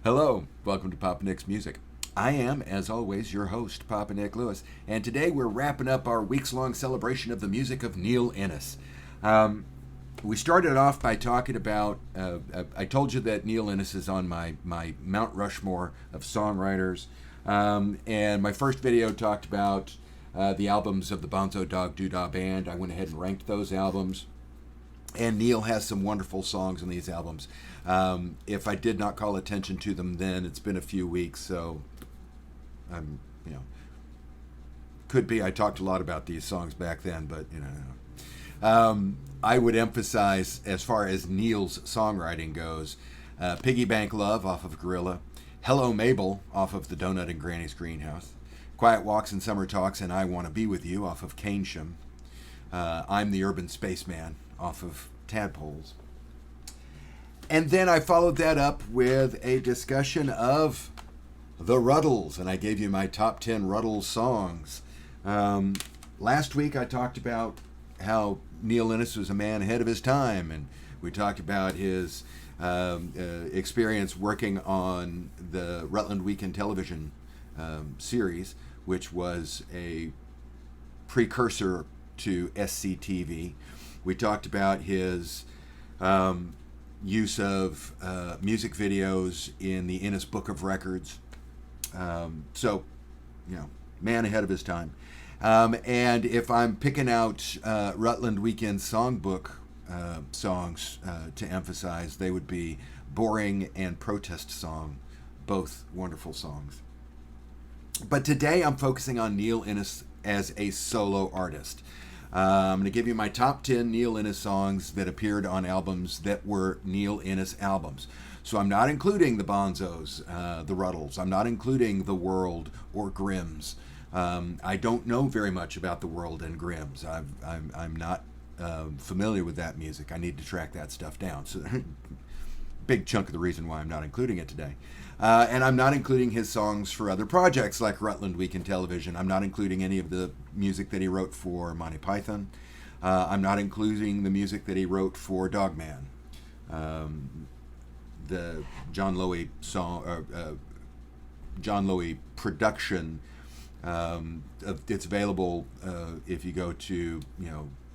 Hello, welcome to Papa Nick's Music. I am, as always, your host, Papa Nick Lewis, and today we're wrapping up our weeks-long celebration of the music of Neil Innes. We started off by talking about, I told you that Neil Innes is on my Mount Rushmore of songwriters, and my first video talked about the albums of the Bonzo Dog Doodah Band. I went ahead and ranked those albums. And Neil has some wonderful songs on these albums. If I did not call attention to them then, it's been a few weeks, so could be I talked a lot about these songs back then, but I would emphasize, as far as Neil's songwriting goes, Piggy Bank Love off of Gorilla, Hello Mabel off of the Donut and Granny's Greenhouse, Quiet Walks and Summer Talks and I Want to Be With You off of Keynsham, I'm the Urban Spaceman off of Tadpoles. And then I followed that up with a discussion of the Ruddles, and I gave you my top 10 Ruddles songs. Last week I talked about how Neil Innes was a man ahead of his time, and we talked about his experience working on the Rutland Weekend Television series, which was a precursor to SCTV. We talked about his use of music videos in the Innes Book of Records. Man ahead of his time. And if I'm picking out Rutland Weekend Songbook songs to emphasize, they would be Boring and Protest Song, both wonderful songs. But today I'm focusing on Neil Innes as a solo artist. I'm going to give you my top 10 Neil Innes songs that appeared on albums that were Neil Innes albums. So I'm not including the Bonzos, the Ruddles. I'm not including The World or Grimm's. I don't know very much about The World and Grimm's. I'm not familiar with that music. I need to track that stuff down. So big chunk of the reason why I'm not including it today. And I'm not including his songs for other projects like Rutland Weekend Television. I'm not including any of the music that he wrote for Monty Python. I'm not including the music that he wrote for Dogman. The John Lowy song, John Lowy production. It's available if you go to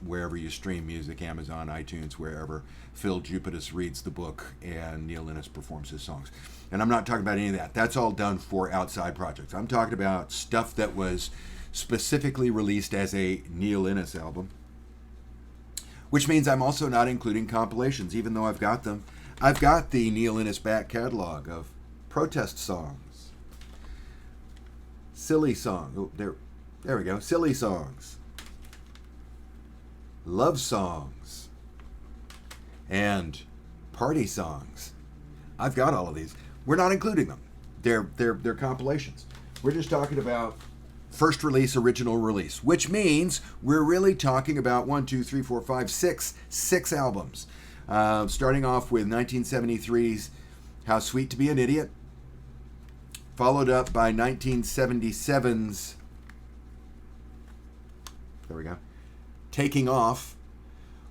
wherever you stream music, Amazon, iTunes, wherever. Phil Jupitus reads the book and Neil Innes performs his songs. And I'm not talking about any of that. That's all done for outside projects. I'm talking about stuff that was specifically released as a Neil Innes album, which means I'm also not including compilations, even though I've got them. I've got the Neil Innes back catalog of protest songs, silly songs. Oh, there we go. Silly songs, love songs, and party songs. I've got all of these. We're not including them. They're compilations. We're just talking about first release, original release, which means we're really talking about 6 albums. Starting off with 1973's How Sweet to Be an Idiot, followed up by 1977's, there we go, Taking Off,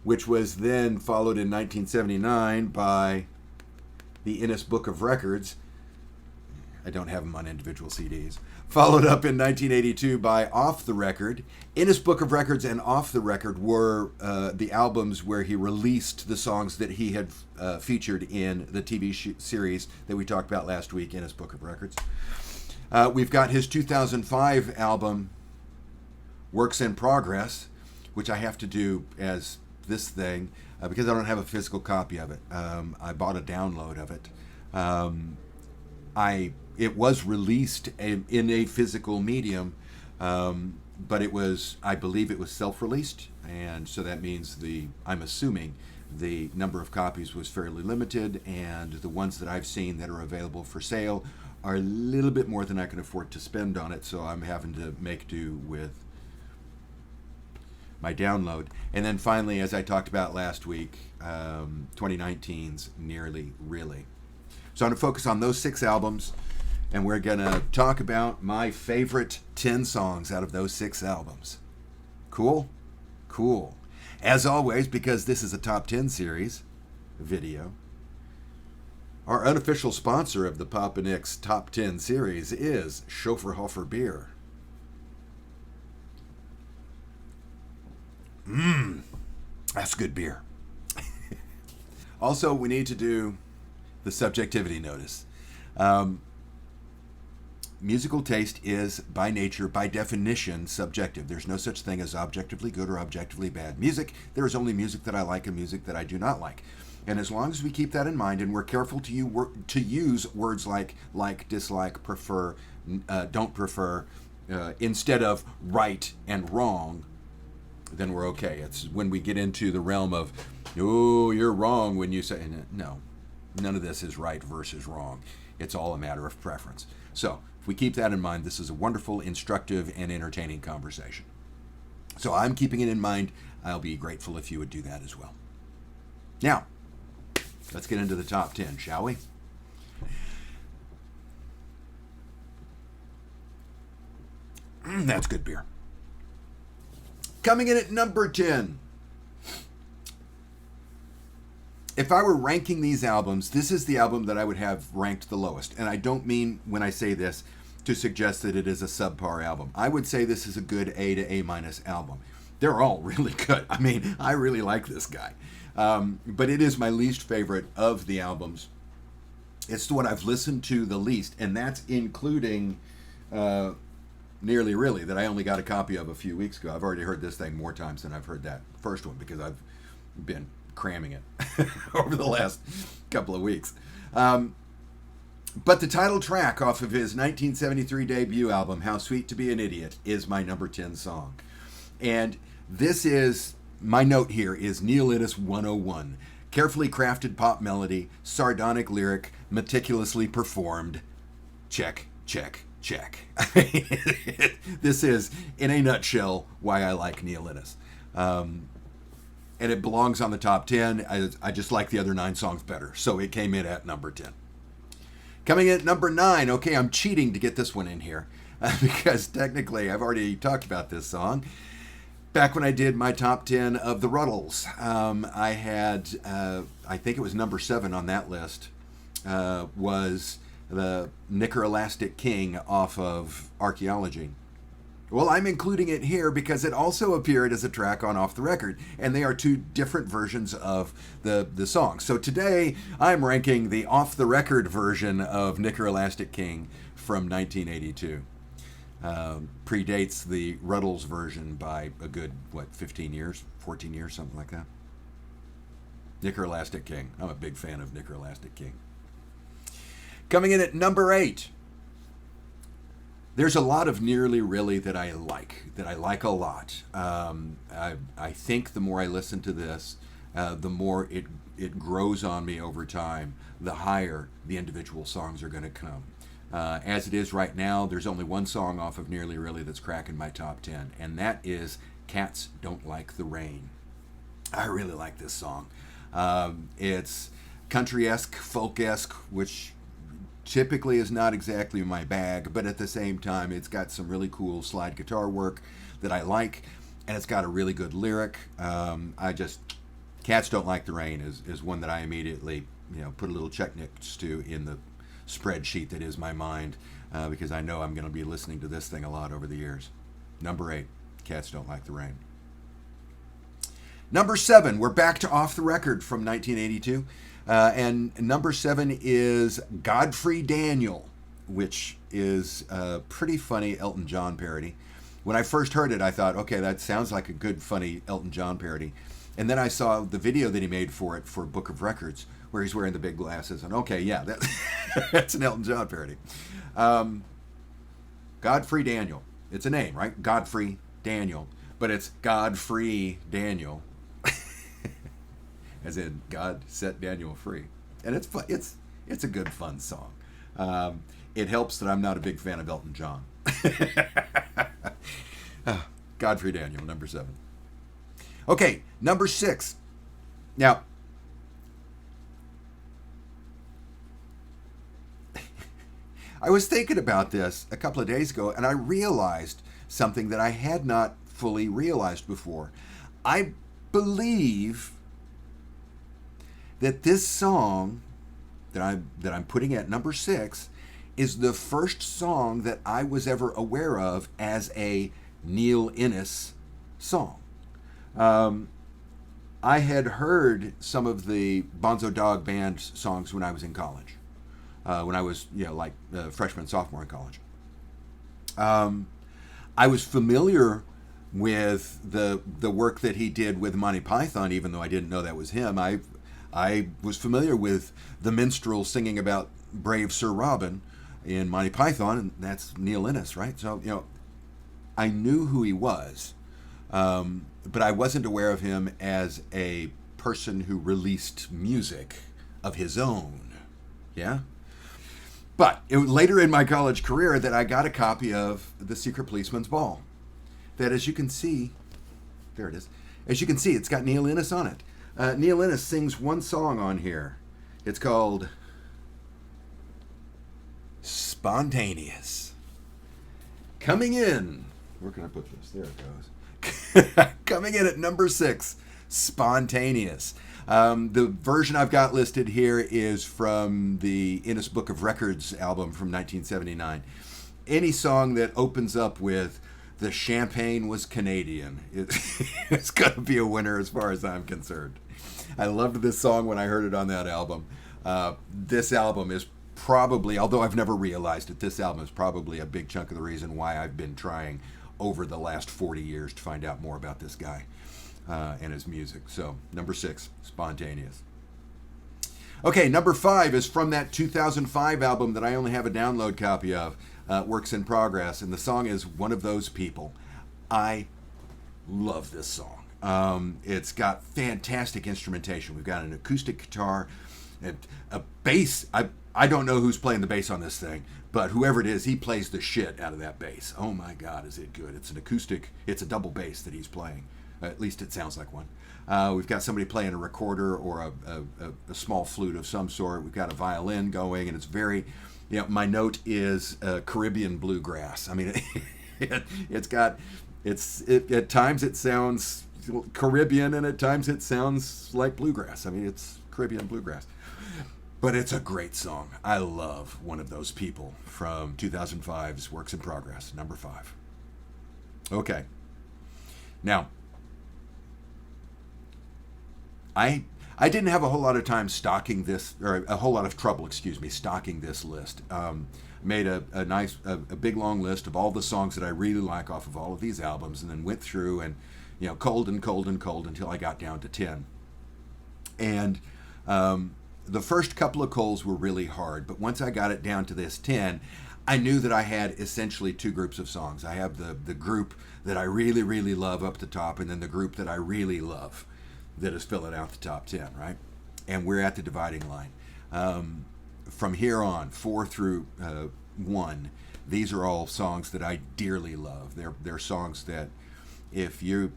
which was then followed in 1979 by the Innes Book of Records. I don't have them on individual CDs. Followed up in 1982 by Off the Record. Innes Book of Records and Off the Record were the albums where he released the songs that he had featured in the TV series that we talked about last week, Innes Book of Records. We've got his 2005 album, Works in Progress, which I have to do as this thing because I don't have a physical copy of it. I bought a download of it. It was released in a physical medium, but I believe it was self-released, and so that means I'm assuming the number of copies was fairly limited, and the ones that I've seen that are available for sale are a little bit more than I can afford to spend on it, so I'm having to make do with my download. And then finally, as I talked about last week, 2019's Nearly Really. So I'm going to focus on those 6 albums, and we're going to talk about my favorite 10 songs out of those 6 albums. Cool? Cool. As always, because this is a top 10 series video, Our unofficial sponsor of the Papa Nick's Top 10 series is Schoferhofer Beer. That's good beer. Also, we need to do the subjectivity notice. Musical taste is, by nature, by definition, subjective. There's no such thing as objectively good or objectively bad music. There is only music that I like and music that I do not like. And as long as we keep that in mind and we're careful to use words like, dislike, prefer, don't prefer, instead of right and wrong, then we're okay. It's when we get into the realm of, oh, you're wrong when you say, no, none of this is right versus wrong. It's all a matter of preference. So if we keep that in mind, this is a wonderful, instructive, and entertaining conversation. So I'm keeping it in mind. I'll be grateful if you would do that as well. Now, let's get into the top 10, shall we? That's good beer. Coming in at number 10. If I were ranking these albums, this is the album that I would have ranked the lowest. And I don't mean, when I say this, to suggest that it is a subpar album. I would say this is a good A to A- album. They're all really good. I mean, I really like this guy. But it is my least favorite of the albums. It's the one I've listened to the least, and that's including Nearly Really, that I only got a copy of a few weeks ago. I've already heard this thing more times than I've heard that first one because I've been cramming it over the last couple of weeks. But the title track off of his 1973 debut album, How Sweet to Be an Idiot, is my number 10 song. And this is, my note here is Neil Innes 101. Carefully crafted pop melody, sardonic lyric, meticulously performed. Check, check, check. This is, in a nutshell, why I like Neil Innes. And it belongs on the top 10. I just like the other 9 songs better, so it came in at number 10. Coming in at number 9, okay, I'm cheating to get this one in here, because technically I've already talked about this song. Back when I did my top 10 of the Ruddles, I had, I think it was number 7 on that list, was the Knicker Elastic King off of Archaeology. Well, I'm including it here because it also appeared as a track on Off the Record, and they are 2 different versions of the song. So today, I'm ranking the Off the Record version of Knicker Elastic King from 1982. Predates the Ruddles version by a good, 15 years? 14 years, something like that. Knicker Elastic King. I'm a big fan of Knicker Elastic King. Coming in at number 8. There's a lot of Nearly Really that I like a lot. I think the more I listen to this, the more it grows on me over time, the higher the individual songs are going to come. As it is right now, there's only one song off of Nearly Really that's cracking my top 10, and that is Cats Don't Like the Rain. I really like this song. It's country-esque, folk-esque, which typically is not exactly my bag, but at the same time, it's got some really cool slide guitar work that I like, and it's got a really good lyric. Cats Don't Like the Rain is one that I immediately, put a little check next to in the spreadsheet that is my mind, because I know I'm going to be listening to this thing a lot over the years. Number 8, Cats Don't Like the Rain. Number 7, we're back to Off the Record from 1982. And number 7 is Godfrey Daniel, which is a pretty funny Elton John parody. When I first heard it, I thought, okay, that sounds like a good, funny Elton John parody. And then I saw the video that he made for it for Book of Records, where he's wearing the big glasses. And okay, yeah, that's an Elton John parody. Godfrey Daniel. It's a name, right? Godfrey Daniel. But it's Godfrey Daniel. As in, God set Daniel free. And it's fun. It's a good, fun song. It helps that I'm not a big fan of Elton John. Godfrey Daniel, number 7. Okay, number 6. Now, I was thinking about this a couple of days ago, and I realized something that I had not fully realized before. I believe that this song I'm putting at number 6 is the first song that I was ever aware of as a Neil Innes song. I had heard some of the Bonzo Dog Band songs when I was in college, when I was freshman, sophomore in college. I was familiar with the work that he did with Monty Python, even though I didn't know that was him. I was familiar with the minstrel singing about brave Sir Robin in Monty Python, and that's Neil Innes, right? So, I knew who he was, but I wasn't aware of him as a person who released music of his own. Yeah? But it was later in my college career that I got a copy of The Secret Policeman's Ball. That, as you can see, there it is. As you can see, it's got Neil Innes on it. Neil Innes sings one song on here. It's called Spontaneous. Coming in. Where can I put this? There it goes. Coming in at number 6, Spontaneous. The version I've got listed here is from the Innes Book of Records album from 1979. Any song that opens up with "The champagne was Canadian" it's going to be a winner as far as I'm concerned. I loved this song when I heard it on that album. This album is probably, although I've never realized it, this album is probably a big chunk of the reason why I've been trying over the last 40 years to find out more about this guy and his music. So, number 6, Spontaneous. Okay, number 5 is from that 2005 album that I only have a download copy of, Works in Progress, and the song is One of Those People. I love this song. It's got fantastic instrumentation. We've got an acoustic guitar and a bass. I don't know who's playing the bass on this thing, but whoever it is, he plays the shit out of that bass. Oh my God, is it good. It's an acoustic, it's a double bass that he's playing. At least it sounds like one. We've got somebody playing a recorder or a small flute of some sort. We've got a violin going, and it's very, my note is Caribbean bluegrass. I mean, at times it sounds Caribbean, and at times it sounds like bluegrass. I mean, it's Caribbean bluegrass. But it's a great song. I love One of Those People from 2005's Works in Progress, number 5. Okay. Now, I didn't have a whole lot of time stocking this, or a whole lot of trouble, stocking this list. Made a big long list of all the songs that I really like off of all of these albums, and then went through and, culled until I got down to 10. And the first couple of culls were really hard, but once I got it down to this 10, I knew that I had essentially 2 groups of songs. I have the group that I really, really love up the top, and then the group that I really love that is filling out the top 10, right? And we're at the dividing line. From here on, 4 through 1, these are all songs that I dearly love. They're songs that if you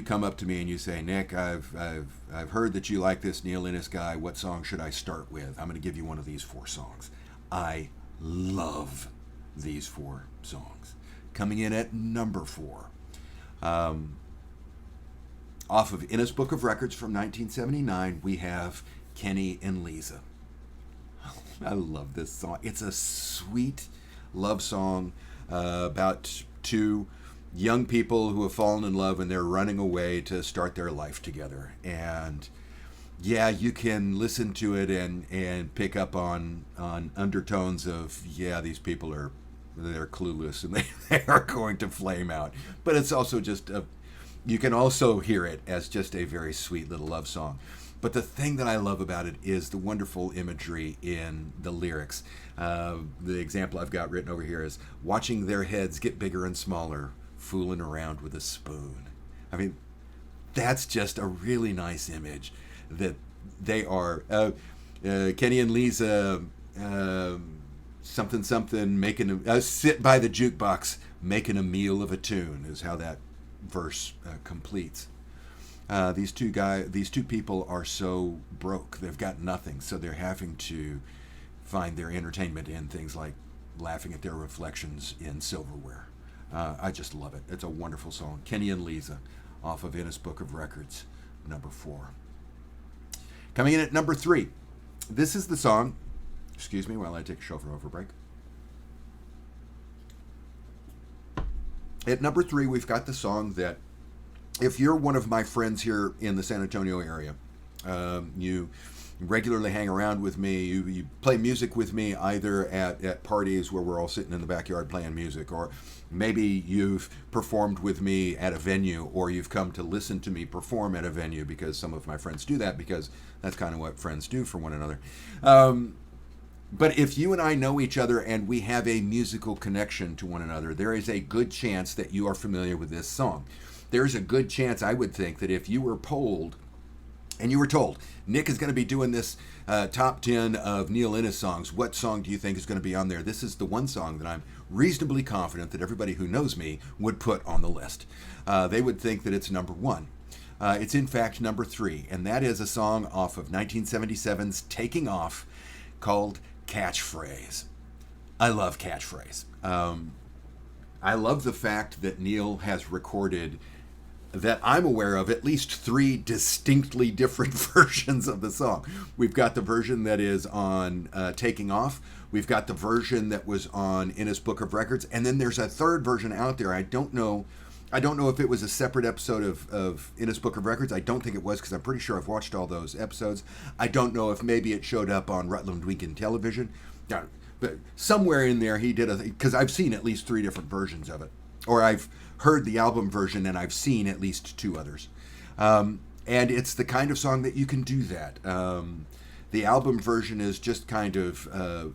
come up to me and you say, Nick, I've heard that you like this Neil Innes guy, what song should I start with? I'm going to give you one of these 4 songs. I love these 4 songs. Coming in at number 4. Off of Innes Book of Records from 1979, we have Kenny and Lisa. I love this song. It's a sweet love song about 2 young people who have fallen in love and they're running away to start their life together. And yeah, you can listen to it and pick up on undertones of, these people they're clueless and they are going to flame out. But it's also just you can also hear it as just a very sweet little love song. But the thing that I love about it is the wonderful imagery in the lyrics. The example I've got written over here is, watching their heads get bigger and smaller, fooling around with a spoon. I mean, that's just a really nice image that they are. Kenny and Lisa, something, making sit by the jukebox, making a meal of a tune is how that verse completes. These two people are so broke, they've got nothing, so they're having to find their entertainment in things like laughing at their reflections in silverware. I just love it. It's a wonderful song. Kenny and Lisa, off of Innes Book of Records, number 4. Coming in at number 3, This is the song. Excuse me while I take a chauffeur over break. At number 3, we've got the song that, if you're one of my friends here in the San Antonio area, you regularly hang around with me, you play music with me either at parties where we're all sitting in the backyard playing music, or maybe you've performed with me at a venue, or you've come to listen to me perform at a venue, because some of my friends do that, because that's kind of what friends do for one another. But if you and I know each other and we have a musical connection to one another, there is a good chance that you are familiar with this song. There's a good chance, I would think, that if you were polled and you were told, Nick is going to be doing this top 10 of Neil Innes songs, what song do you think is going to be on there? This is the one song that I'm reasonably confident that everybody who knows me would put on the list. They would think that it's number 1. It's in fact number 3, and that is a song off of 1977's Taking Off called Catchphrase. I love Catchphrase. I love the fact that Neil has recorded, that I'm aware of, at least 3 distinctly different versions of the song. We've got the version that is on Taking Off. We've got the version that was on Innes Book of Records, and then there's a third version out there. I don't know if it was a separate episode of Innes Book of Records. I don't think it was, because I'm pretty sure I've watched all those episodes. I don't know if maybe it showed up on Rutland Weekend Television. But somewhere in there he did because I've seen at least 3 different versions of it. Or I've heard the album version and I've seen at least 2 others. And it's the kind of song that you can do that. The album version is just kind of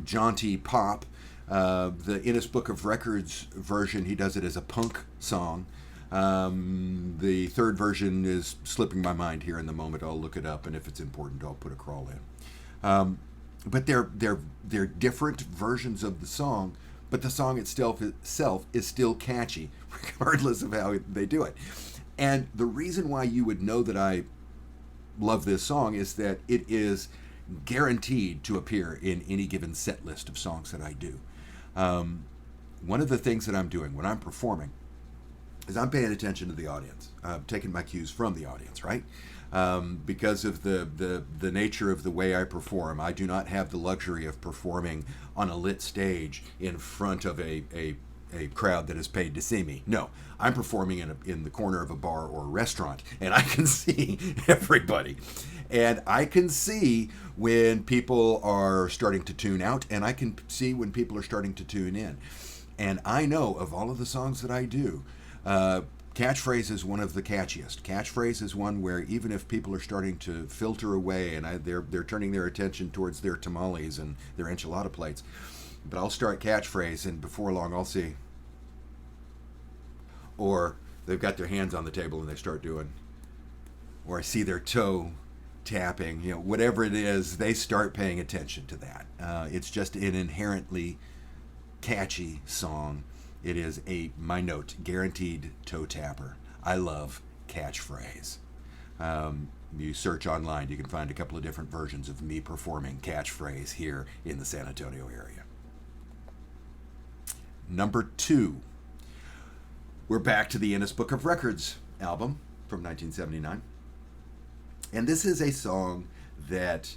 jaunty pop. The Innes Book of Records version, he does it as a punk song. The third version is slipping my mind here in the moment. I'll look it up, and if it's important, I'll put a crawl in. But they're different versions of the song, but the song itself is still catchy, regardless of how they do it. And the reason why you would know that I love this song is that it is guaranteed to appear in any given set list of songs that I do. One of the things that I'm doing when I'm performing is I'm paying attention to the audience. I'm taking my cues from the audience, right? Because of the nature of the way I perform, I do not have the luxury of performing on a lit stage in front of a crowd that is paid to see me. No, I'm performing in the corner of a bar or a restaurant, and I can see everybody. And I can see when people are starting to tune out, and I can see when people are starting to tune in. And I know of all of the songs that I do, Catchphrase is one of the catchiest. Catchphrase is one where even if people are starting to filter away and they're turning their attention towards their tamales and their enchilada plates, but I'll start Catchphrase and before long I'll see, or they've got their hands on the table and they start doing, or I see their toe tapping, whatever it is, they start paying attention to that. It's just an inherently catchy song. It is my note, guaranteed toe tapper. I love Catchphrase. You search online, you can find a couple of different versions of me performing Catchphrase here in the San Antonio area. Number 2, we're back to the Innes Book of Records album from 1979. And this is a song that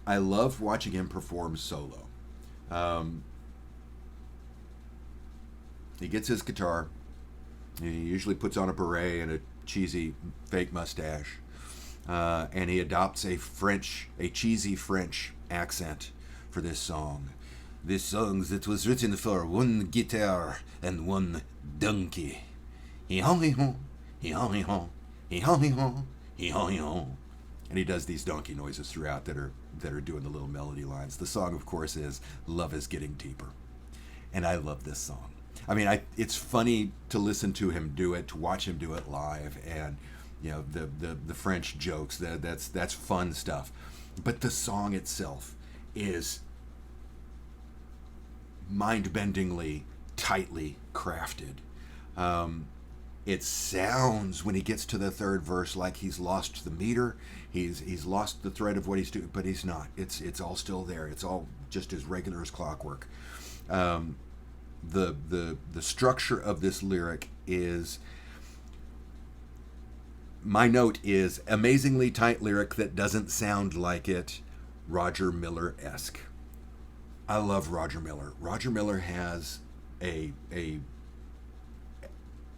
I love watching him perform solo. He gets his guitar. He usually puts on a beret and a cheesy fake mustache. And he adopts a cheesy French accent for this song. This song that was written for one guitar and one donkey. And he does these donkey noises throughout that are doing the little melody lines. The song, of course, is Love Is Getting Deeper. And I love this song. I mean, it's funny to listen to him do it, to watch him do it live, and the French jokes. That's fun stuff. But the song itself is mind-bendingly, tightly crafted. It sounds, when he gets to the third verse, like he's lost the meter. He's lost the thread of what he's doing, but he's not. It's all still there. It's all just as regular as clockwork. The structure of this lyric is my note is amazingly tight lyric that doesn't sound like it, Roger Miller-esque. I love Roger Miller. Roger Miller has a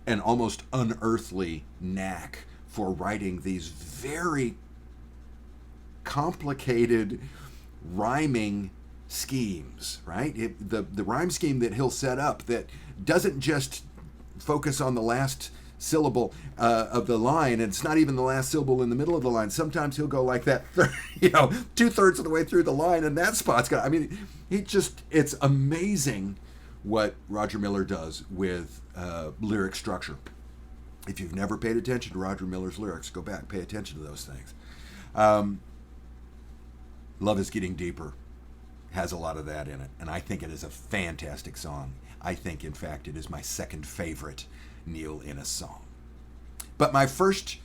an almost unearthly knack for writing these very complicated rhyming schemes, right? The rhyme scheme that he'll set up that doesn't just focus on the last syllable of the line, and it's not even the last syllable in the middle of the line. Sometimes he'll go like that, 2/3 of the way through the line, and that spot's got. I mean, it's amazing what Roger Miller does with lyric structure. If you've never paid attention to Roger Miller's lyrics, go back, pay attention to those things. Love Is Getting Deeper has a lot of that in it, and I think it is a fantastic song. I think, in fact, it is my second favorite Neil Innes song. But my first,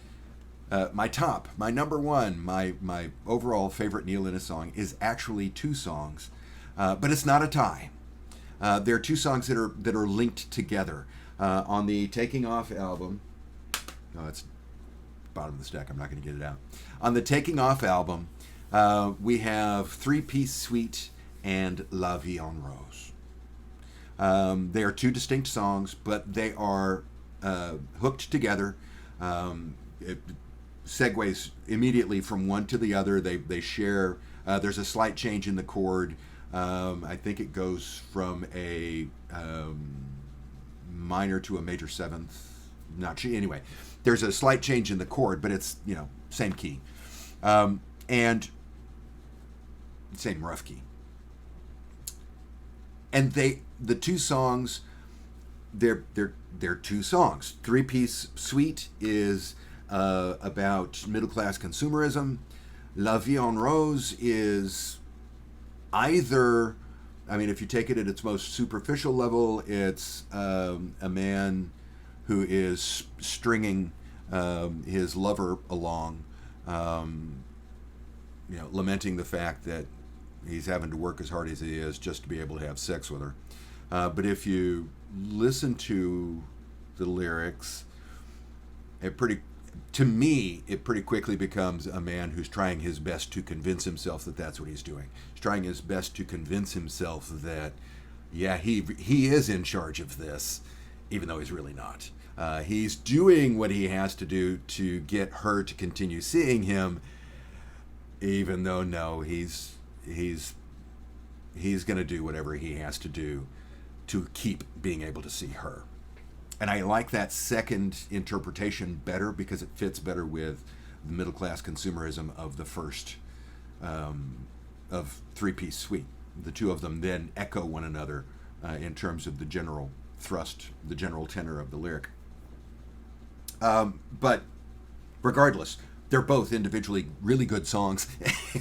my number one, my overall favorite Neil Innes song is actually two songs, but it's not a tie. There are two songs that are linked together on the Taking Off album. Oh, it's bottom of the stack. I'm not going to get it out. On the Taking Off album, we have Three-Piece Suite and La Vie en Rose. They are two distinct songs, but they are hooked together. It segues immediately from one to the other. They share. There's a slight change in the chord. I think it goes from a minor to a major seventh. Not sure. Anyway, there's a slight change in the chord, but it's same key, and same rough key. And the two songs, they're two songs. Three-Piece Suite is about middle-class consumerism. La Vie en Rose is either, I mean, if you take it at its most superficial level, it's a man who is stringing his lover along, lamenting the fact that he's having to work as hard as he is just to be able to have sex with her. But if you listen to the lyrics, it pretty quickly becomes a man who's trying his best to convince himself that that's what he's doing. He's trying his best to convince himself that, yeah, he is in charge of this, even though he's really not. He's doing what he has to do to get her to continue seeing him, even though no, he's going to do whatever he has to do to keep being able to see her. And I like that second interpretation better because it fits better with the middle-class consumerism of the first of Three-Piece Suite. The two of them then echo one another in terms of the general thrust, the general tenor of the lyric. But regardless, they're both individually really good songs,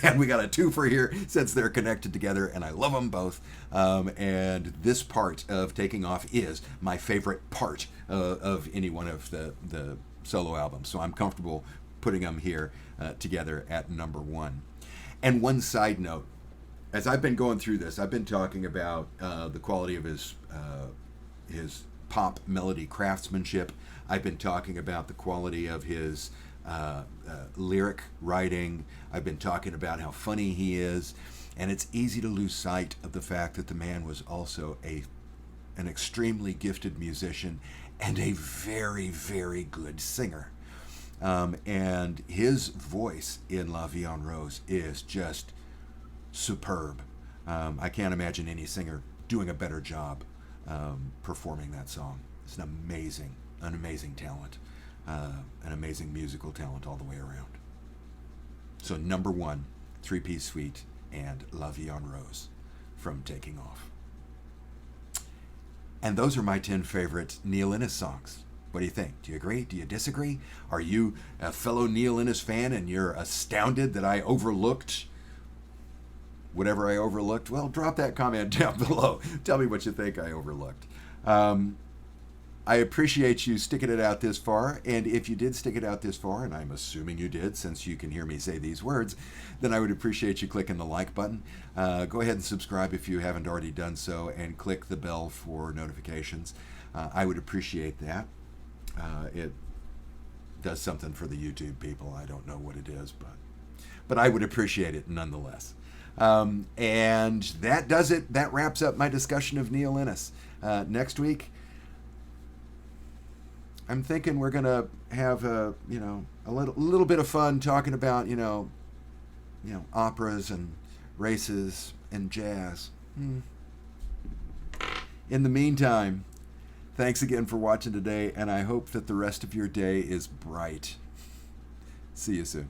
and we got a twofer here since they're connected together, and I love them both. And this part of Taking Off is my favorite part of any one of the solo albums, so I'm comfortable putting them here together at number one. And one side note, as I've been going through this, I've been talking about the quality of his pop melody craftsmanship. I've been talking about the quality of his lyric writing. I've been talking about how funny he is, and it's easy to lose sight of the fact that the man was also an extremely gifted musician and a very, very good singer. And his voice in La Vie en Rose is just superb. I can't imagine any singer doing a better job performing that song. It's an amazing talent. An amazing musical talent all the way around. So number one, Three-Piece Suite and La Vie en Rose from Taking Off. And those are my 10 favorite Neil Innes songs. What do you think? Do you agree? Do you disagree? Are you a fellow Neil Innes fan and you're astounded that I overlooked whatever I overlooked? Well, drop that comment down below. Tell me what you think I overlooked. I appreciate you sticking it out this far, and if you did stick it out this far, and I'm assuming you did since you can hear me say these words, then I would appreciate you clicking the like button. Go ahead and subscribe if you haven't already done so, and click the bell for notifications. I would appreciate that. does something for the YouTube people. I don't know what it is, but I would appreciate it nonetheless. And that does it. That wraps up my discussion of Neil Innes. Next week, I'm thinking we're gonna have a little bit of fun talking about operas and races and jazz. In the meantime, thanks again for watching today, and I hope that the rest of your day is bright. See you soon.